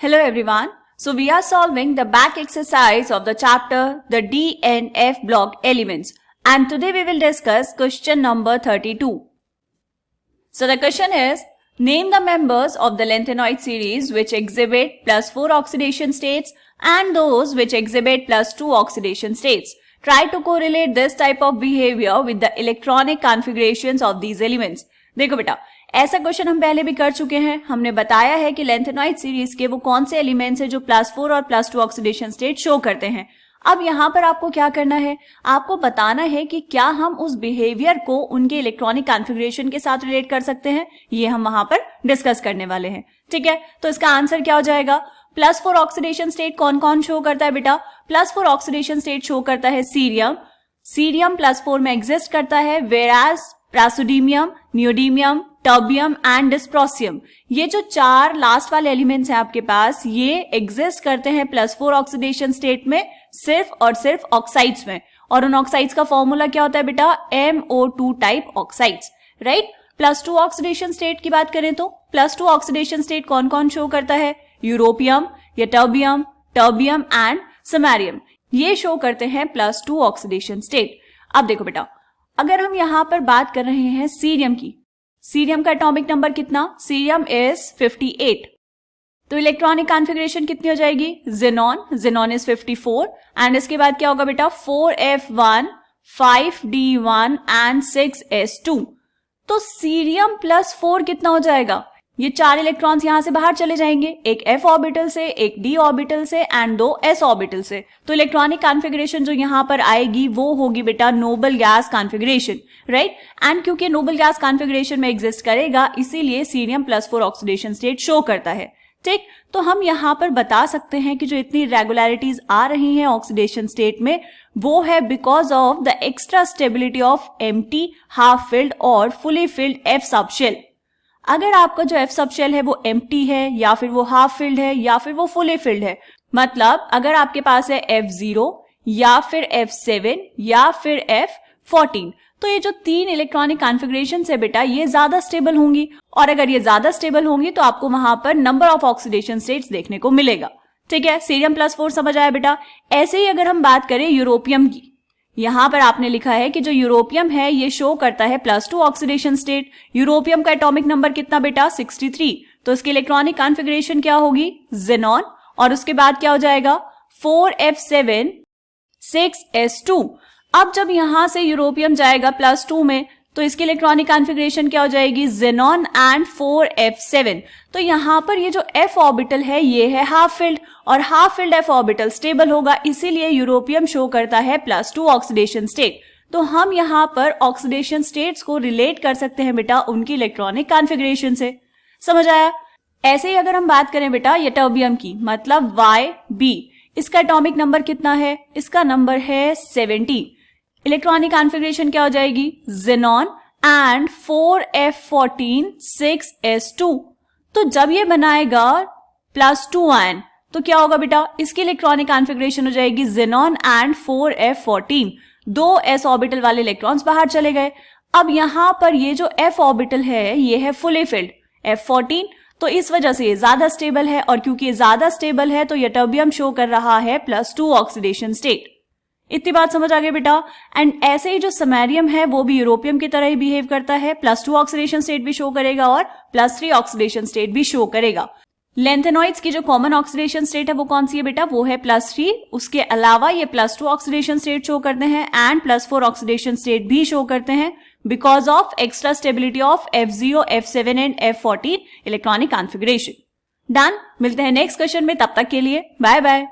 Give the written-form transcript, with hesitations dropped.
Hello everyone. So we are solving the back exercise of the chapter the D and F block elements, and today we will discuss question number 32. So the question is, name the members of the lanthanoid series which exhibit +4 oxidation states and those which exhibit +2 oxidation states. Try to correlate this type of behavior with the electronic configurations of these elements. देखो बेटा, ऐसा question हम पहले भी कर चुके हैं. हमने बताया है कि लैंथेनॉइड सीरीज के वो कौन से एलिमेंट्स हैं जो +4 और +2 ऑक्सीडेशन स्टेट शो करते हैं. अब यहाँ पर आपको क्या करना है, आपको बताना है कि क्या हम उस बिहेवियर को उनके इलेक्ट्रॉनिक कॉन्फ़िगरेशन के साथ रिलेट कर सकते हैं. ये हम वहां पर डिस्कस करने वाले हैं. ठीक है, तो इसका आंसर क्या हो जाएगा. +4 ऑक्सीडेशन स्टेट कौन कौन शो करता है बेटा. +4 ऑक्सीडेशन स्टेट शो करता है सीरियम. सीरियम +4 में एग्जिस्ट करता है, वेराज प्रासोडीमियम, नियोडीमियम, टर्बियम एंड डिस्प्रोसियम, ये जो 4 लास्ट वाले एलिमेंट्स हैं आपके पास, ये एग्जिस्ट करते हैं +4 ऑक्सीडेशन स्टेट में सिर्फ और सिर्फ ऑक्साइड्स में. और उन ऑक्साइड्स का फॉर्मूला क्या होता है बेटा, MO2 type oxides, right. +2 oxidation state की बात करें तो +2 ऑक्सीडेशन स्टेट कौन कौन शो करता है, यूरोपियम या टर्बियम, टर्बियम एंड समैरियम, ये शो करते हैं +2 ऑक्सीडेशन स्टेट. अब देखो बेटा, अगर हम यहां पर बात कर रहे हैं सीरियम की, सीरियम का एटॉमिक नंबर कितना, सीरियम इज 58. तो इलेक्ट्रॉनिक कॉन्फ़िगरेशन कितनी हो जाएगी, ज़ेनॉन, ज़ेनॉन इज 54 एंड इसके बाद क्या होगा बेटा 4f1, 5d1 एंड 6s2. तो सीरियम +4 कितना हो जाएगा, ये 4 इलेक्ट्रॉन्स यहां से बाहर चले जाएंगे, एक f ऑर्बिटल से, एक d ऑर्बिटल से एंड 2 s ऑर्बिटल से. तो इलेक्ट्रॉनिक कॉन्फ़िगरेशन जो यहां पर आएगी वो होगी बेटा noble gas configuration, right. And क्योंकि नोबल गैस कॉन्फ़िगरेशन में एग्जिस्ट करेगा, इसीलिए सीरियम +4 ऑक्सीडेशन स्टेट शो करता है. ठीक, तो हम यहां पर बता सकते हैं कि जो इतनी रेगुलरिटीज आ रही हैं ऑक्सीडेशन स्टेट में, वो है because of the extra stability of empty, half filled और fully filled F subshell. अगर आपका जो एफ सब शेल है वो एम्प्टी है, या फिर वो हाफ फिल्ड है, या फिर वो फुली फिल्ड है, मतलब अगर आपके पास है F0 या फिर F7 या फिर F14, तो ये जो 3 इलेक्ट्रॉनिक कॉन्फ़िगरेशन है बेटा, ये ज्यादा स्टेबल होंगी. और अगर ये ज्यादा स्टेबल होंगी तो आपको वहां पर नंबर ऑफ ऑक्सीडेशन स्टेट्स देखने को मिलेगा. ठीक है, सीरियम +4 समझ आया बेटा. ऐसे ही अगर हम बात करें यूरोपियम की, यहां पर आपने लिखा है कि जो यूरोपियम है ये शो करता है +2 ऑक्सीडेशन स्टेट. यूरोपियम का एटॉमिक नंबर कितना बेटा, 63. तो इसकी इलेक्ट्रॉनिक कॉन्फ़िगरेशन क्या होगी, ज़ेनॉन, और उसके बाद क्या हो जाएगा 4f7, 6s2. अब जब यहां से यूरोपियम जाएगा +2 में, तो इसकी इलेक्ट्रॉनिक कॉन्फ़िगरेशन क्या हो जाएगी, ज़ेनॉन एंड 4f7. तो यहां पर ये जो f ऑर्बिटल है ये है हाफ फिल्ड, और half filled f orbital stable होगा, इसीलिए यूरोपियम शो करता है +2 ऑक्सीडेशन स्टेट. तो हम यहां पर ऑक्सीडेशन स्टेट्स को रिलेट कर सकते हैं बेटा उनकी इलेक्ट्रॉनिक कॉन्फ़िगरेशन से. समझ आया. ऐसे ही अगर हम बात करें बेटा ये टर्बियम की, मतलब YB, इसका एटॉमिक नंबर कितना है, इसका नंबर है 70. इलेक्ट्रॉनिक कॉन्फ़िगरेशन क्या हो जाएगी, ज़ेनॉन एंड 4f14, 6s2. तो जब ये बनाएगा +2 आयन, तो क्या होगा बेटा, इसकी इलेक्ट्रॉनिक कॉन्फ़िगरेशन हो जाएगी xenon and 4f14. 2 s orbital वाले इलेक्ट्रॉन्स बाहर चले गए. अब यहां पर ये जो f ऑर्बिटल है ये है फुली फिल्ड F14, तो इस वजह से ये ज्यादा स्टेबल है, और क्योंकि ये ज्यादा स्टेबल है तो ये टर्बियम शो कर रहा है +2 ऑक्सीडेशन स्टेट. इतनी बात समझ आ गई बेटा. एंड ऐसे ही जो समैरियम है वो भी यूरोपियम की तरह ही बिहेव करता है, +2 ऑक्सीडेशन स्टेट भी शो करेगा और +3 ऑक्सीडेशन स्टेट भी शो करेगा. लैंथेनॉइड्स की जो कॉमन ऑक्सीडेशन स्टेट है वो कौन सी है बेटा, वो है +3. उसके अलावा ये +2 ऑक्सीडेशन स्टेट शो करते हैं एंड +4 ऑक्सीडेशन स्टेट भी शो करते हैं because of extra stability of F0, F7 and F14 electronic configuration. Done. मिलते हैं नेक्स्ट क्वेश्चन में, तब तक के लिए बाय बाय.